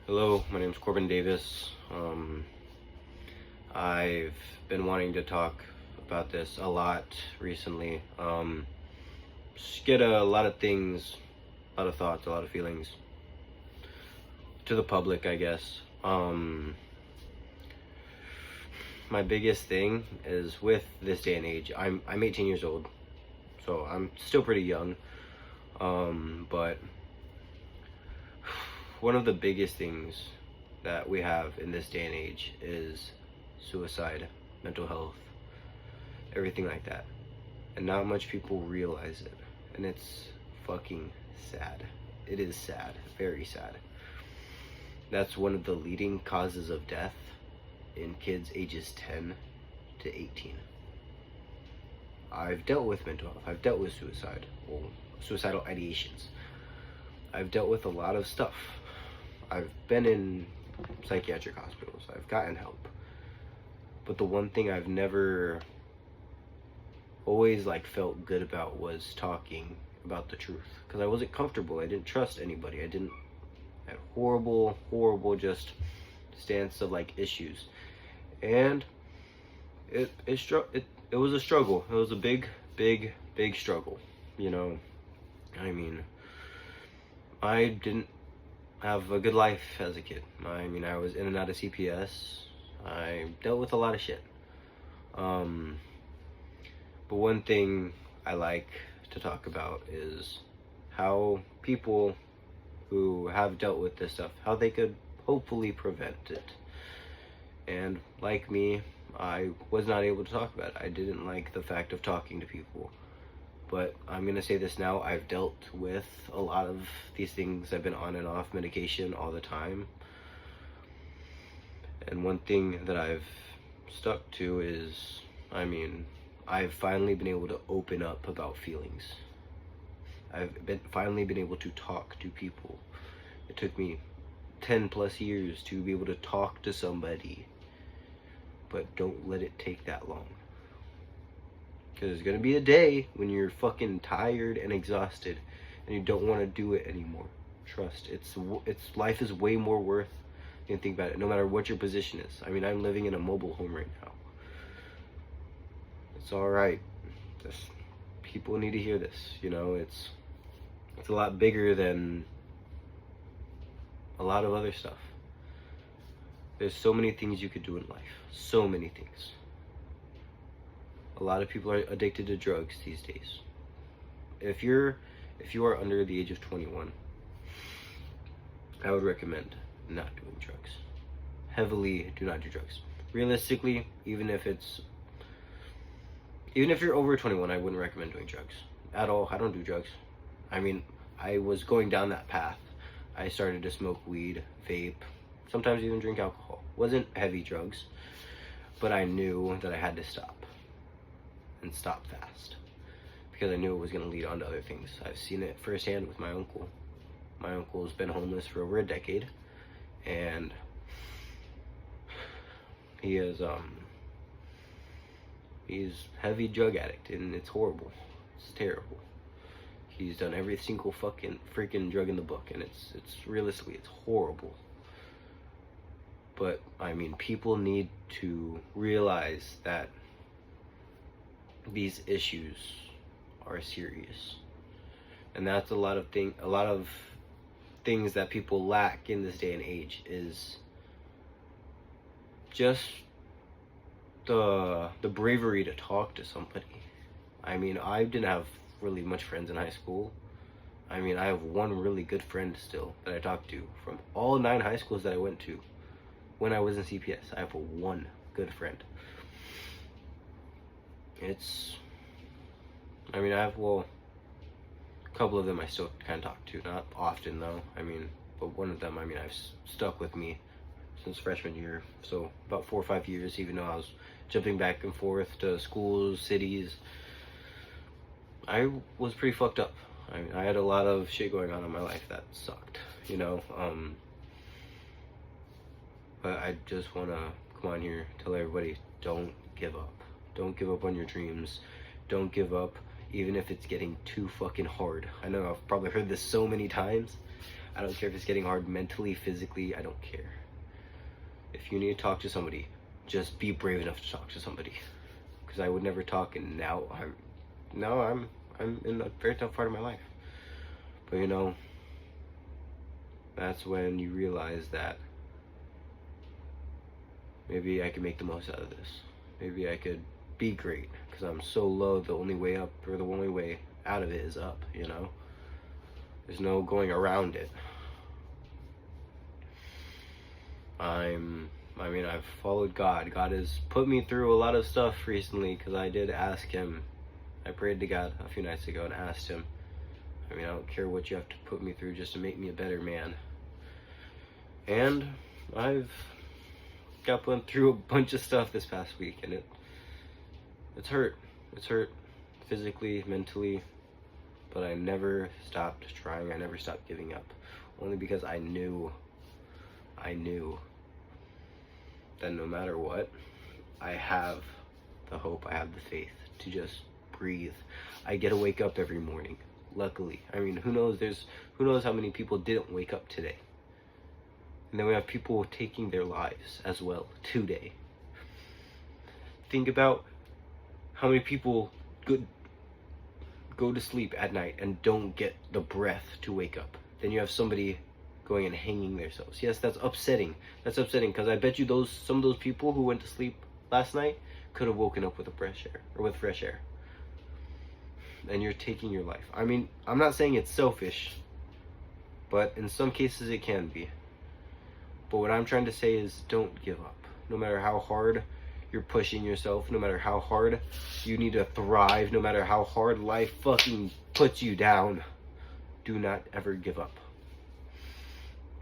Hello, my name is Corbin Davis. I've been wanting to talk about this a lot recently. Just get a lot of things, a lot of thoughts, a lot of feelings to the public, I guess. My biggest thing is with this day and age. I'm 18 years old, so I'm still pretty young. But one of the biggest things that we have in this day and age is suicide, mental health, everything like that. And not much people realize it. And it's fucking sad. It is sad, very sad. That's one of the leading causes of death in kids ages 10 to 18. I've dealt with mental health. I've dealt with suicide, or suicidal ideations. I've dealt with a lot of stuff. I've been in psychiatric hospitals. I've gotten help. But the one thing I've never always felt good about was talking about the truth, because I wasn't comfortable. I didn't trust anybody. I had horrible just stance of issues, and it was a struggle. It was a big struggle. I mean, I didn't have a good life as a kid. I was in and out of CPS. I dealt with a lot of shit. But one thing I like to talk about is how people who have dealt with this stuff, how they could hopefully prevent it. And like me, I was not able to talk about it. I didn't like the fact of talking to people. But I'm going to say this now, I've dealt with a lot of these things. I've been on and off medication all the time. And one thing that I've stuck to is, I've finally been able to open up about feelings. I've finally been able to talk to people. It took me 10 plus years to be able to talk to somebody. But don't let it take that long. Because there's going to be a day when you're fucking tired and exhausted and you don't want to do it anymore. Trust, it's life is way more worth than you think about it, no matter what your position is. I'm living in a mobile home right now. It's alright. People need to hear this, it's a lot bigger than a lot of other stuff. There's so many things you could do in life. So many things. A lot of people are addicted to drugs these days. If you are under the age of 21, I would recommend not doing drugs. Heavily do not do drugs. Realistically, even if you're over 21, I wouldn't recommend doing drugs at all. I don't do drugs. I was going down that path. I started to smoke weed, vape, sometimes even drink alcohol. Wasn't heavy drugs, but I knew that I had to stop. And stop fast, because I knew it was going to lead on to other things. I've seen it firsthand with my uncle. My uncle's been homeless for over a decade, and he's heavy drug addict, and it's horrible. It's terrible. He's done every single freaking drug in the book, and it's realistically, it's horrible. But people need to realize that these issues are serious, and that's a lot of things that people lack in this day and age is just the bravery to talk to somebody. I didn't have really much friends in high school. I have one really good friend still that I talk to from all 9 high schools that I went to when I was in CPS. I have one good friend. I have, a couple of them I still kind of talk to, not often though. But one of them, I've stuck with me since freshman year, so about 4 or 5 years, even though I was jumping back and forth to schools, cities. I was pretty fucked up. I had a lot of shit going on in my life that sucked, but I just want to come on here, tell everybody, don't give up. Don't give up on your dreams. Don't give up, even if it's getting too fucking hard. I know I've probably heard this so many times, I don't care if it's getting hard mentally, physically, I don't care. If you need to talk to somebody, just be brave enough to talk to somebody. Because I would never talk, and now I'm in a very tough part of my life. But you know, that's when you realize that maybe I could make the most out of this. Maybe I could be great, because I'm so low. The only way up, or the only way out of it, is up, you know? There's no going around it. I've followed God. God has put me through a lot of stuff recently, because I did ask him. I prayed to God a few nights ago and asked him, I don't care what you have to put me through just to make me a better man. And I've got put through a bunch of stuff this past week, and it's hurt. It's hurt physically, mentally, but I never stopped trying. I never stopped giving up, only because I knew that no matter what, I have the hope, I have the faith to just breathe. I get to wake up every morning, luckily. Who knows how many people didn't wake up today. And then we have people taking their lives as well today. Think about how many people go to sleep at night and don't get the breath to wake up. Then you have somebody going and hanging themselves. Yes, that's upsetting. That's upsetting, because I bet you some of those people who went to sleep last night could have woken up with fresh air. And you're taking your life. I'm not saying it's selfish, but in some cases it can be. But what I'm trying to say is, don't give up. No matter how hard you're pushing yourself, no matter how hard you need to thrive, no matter how hard life fucking puts you down, do not ever give up.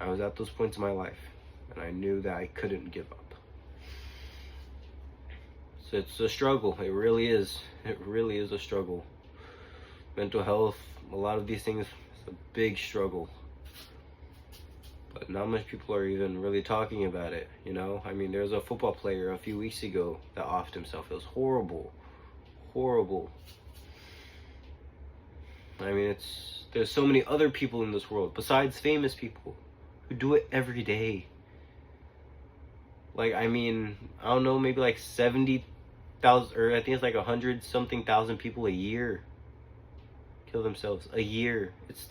I was at those points in my life, and I knew that I couldn't give up. So it's a struggle. It really is. It really is a struggle. Mental health, a lot of these things, it's a big struggle. But not much people are even really talking about it, you know? There was a football player a few weeks ago that offed himself. It was horrible. Horrible. There's so many other people in this world, besides famous people, who do it every day. I don't know, maybe like 70,000, or I think it's like 100-something thousand people a year kill themselves. A year. It's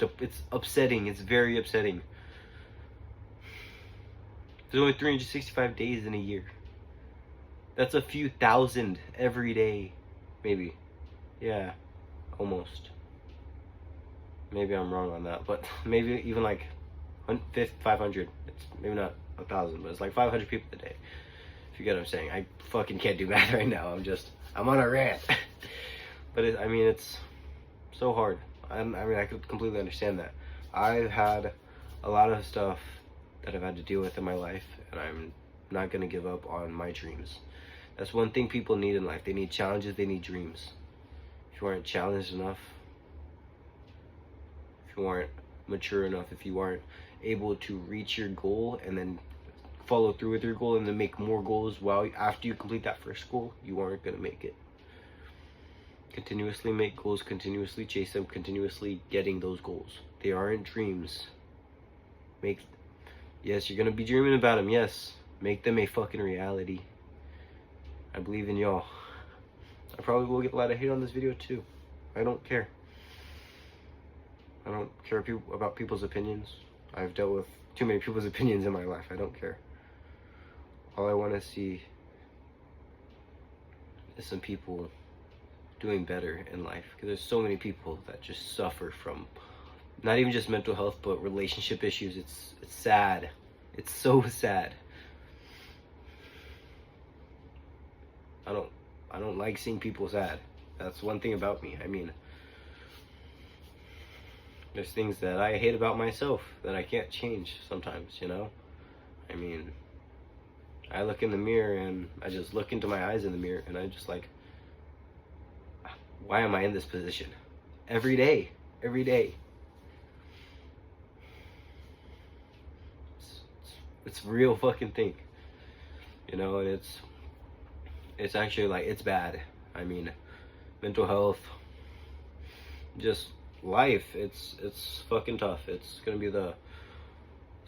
upsetting. It's very upsetting. There's only 365 days in a year. That's a few thousand every day. Maybe. Yeah. Almost. Maybe I'm wrong on that, but maybe even like 500. It's maybe not 1,000, but it's like 500 people a day. If you get what I'm saying. I fucking can't do math right now. I'm on a rant. But it's so hard. I could completely understand that. I've had a lot of stuff that I've had to deal with in my life, and I'm not gonna give up on my dreams. That's one thing people need in life. They need challenges, they need dreams. If you aren't challenged enough, if you aren't mature enough, if you aren't able to reach your goal and then follow through with your goal and then make more goals after you complete that first goal, you aren't gonna make it. Continuously make goals, continuously chase them, continuously getting those goals. They aren't dreams. Yes, you're gonna be dreaming about them, yes. Make them a fucking reality. I believe in y'all. I probably will get a lot of hate on this video too. I don't care. I don't care about people's opinions. I've dealt with too many people's opinions in my life. I don't care. All I want to see is some people doing better in life. Because there's so many people that just suffer from not even just mental health, but relationship issues. It's sad. It's so sad. I don't like seeing people sad. That's one thing about me. There's things that I hate about myself that I can't change sometimes, you know? I look in the mirror and I just look into my eyes in the mirror and I just like, why am I in this position? Every day. It's a real fucking thing, you know, and it's actually like, it's bad. Mental health, just life, it's fucking tough. It's gonna be the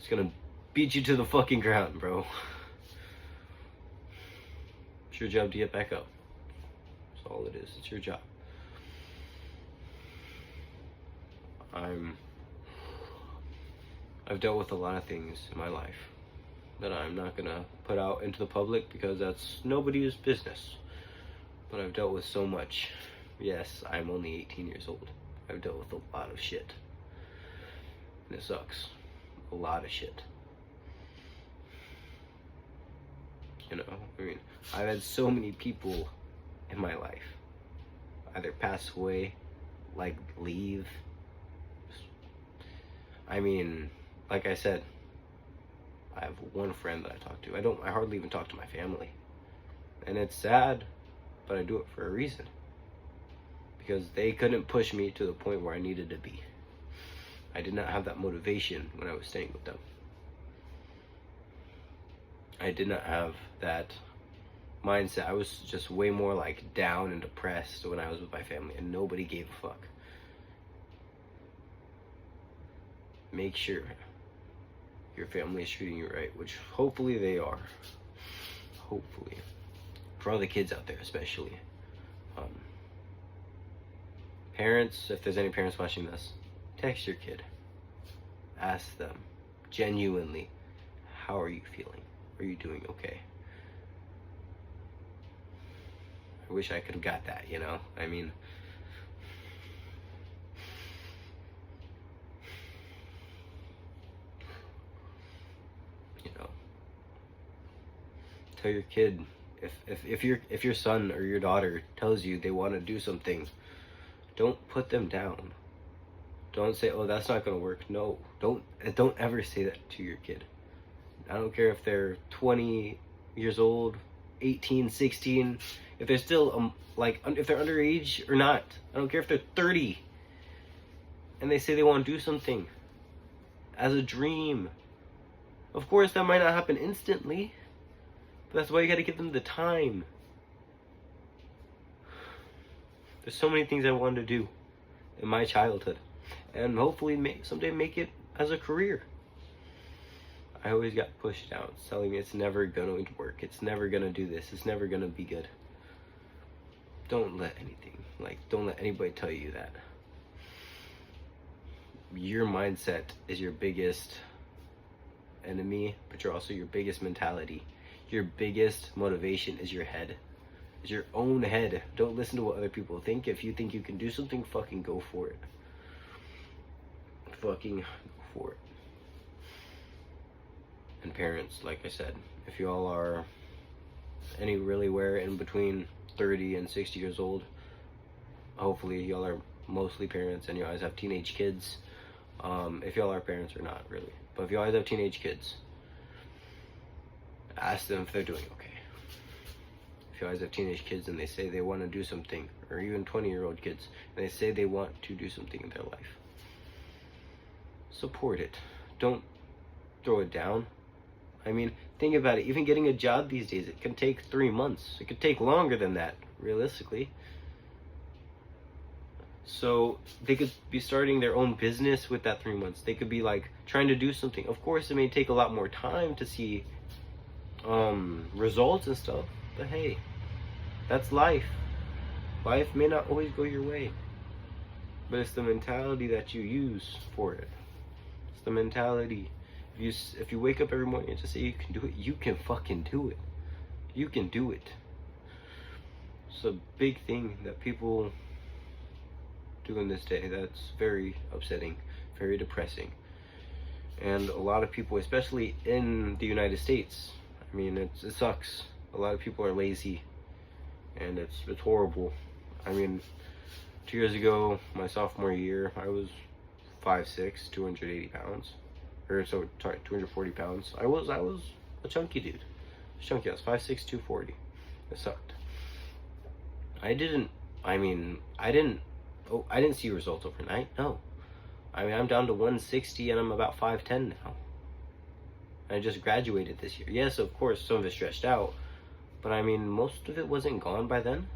It's gonna beat you to the fucking ground, bro. It's your job to get back up. That's all it is. It's your job. I've dealt with a lot of things in my life that I'm not gonna put out into the public because that's nobody's business. But I've dealt with so much. Yes, I'm only 18 years old. I've dealt with a lot of shit. And it sucks. A lot of shit. You know, I mean, I've had so many people in my life either pass away, like leave. I mean, like I said, I have one friend that I talk to. I hardly even talk to my family. And it's sad, but I do it for a reason. Because they couldn't push me to the point where I needed to be. I did not have that motivation when I was staying with them. I did not have that mindset. I was just way more like down and depressed when I was with my family, and nobody gave a fuck. Make sure your family is treating you right, which hopefully they are. Hopefully. For all the kids out there, especially. Parents, if there's any parents watching this, text your kid. Ask them, genuinely, how are you feeling? Are you doing okay? I wish I could have got that, you know? I mean, you know, tell your kid, if your son or your daughter tells you they want to do something, don't put them down. Don't say, oh, that's not going to work. No, don't ever say that to your kid. I don't care if they're 20 years old, 18, 16, if they're still, if they're underage or not. I don't care if they're 30 and they say they want to do something as a dream. Of course, that might not happen instantly, but that's why you got to give them the time. There's so many things I wanted to do in my childhood, and hopefully someday make it as a career. I always got pushed down, telling me it's never going to work, it's never going to do this, it's never going to be good. Don't let anybody tell you that. Your mindset is your biggest enemy, but you're also your biggest mentality. Your biggest motivation is your head. Is your own head. Don't listen to what other people think. If you think you can do something, fucking go for it. Fucking go for it. And parents, like I said, if y'all are anywhere in between 30 and 60 years old, hopefully y'all are mostly parents and you guys have teenage kids. If y'all are parents or not, really. But if you guys have teenage kids, ask them if they're doing okay. If you guys have teenage kids and they say they want to do something, or even 20-year-old kids, and they say they want to do something in their life, support it. Don't throw it down. I mean, think about it. Even getting a job these days, it can take 3 months. It could take longer than that, realistically. So they could be starting their own business with that 3 months. They could be like trying to do something. Of course, it may take a lot more time to see results and stuff. But hey, that's life. Life may not always go your way, but it's the mentality that you use for it. It's the mentality. If you wake up every morning and just say you can do it, you can fucking do it. You can do it. It's a big thing that people do in this day that's very upsetting, very depressing. And a lot of people, especially in the United States, I mean, it sucks. A lot of people are lazy, and it's horrible. I mean, 2 years ago, my sophomore year, I was 5'6", 280 pounds. Or, so, sorry, 240 pounds. I was a chunky dude. Chunky, I was 5'6", 240. It sucked. I didn't see results overnight, no. I mean, I'm down to 160, and I'm about 5'10" now. I just graduated this year. Yes, of course, some of it stretched out, but I mean, most of it wasn't gone by then.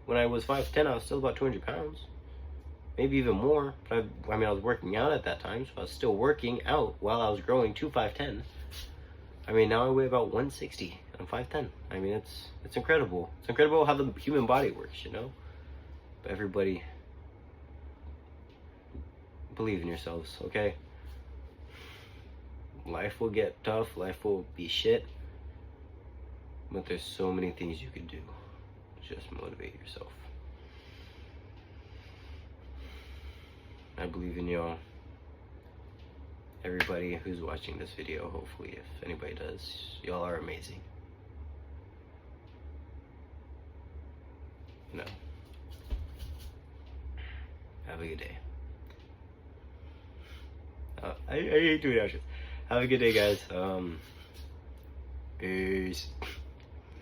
When I was 5'10", I was still about 200 pounds. maybe even more. But I mean, I was working out at that time, so I was still working out while I was growing to 5'10". I mean, now I weigh about 160. I'm 5'10". I mean, it's incredible. It's incredible how the human body works, you know? But everybody, believe in yourselves, okay? Life will get tough. Life will be shit. But there's so many things you can do. Just motivate yourself. I believe in y'all. Everybody who's watching this video, hopefully, if anybody does, y'all are amazing. No. Have a good day. I hate doing that shit. Have a good day, guys. Peace.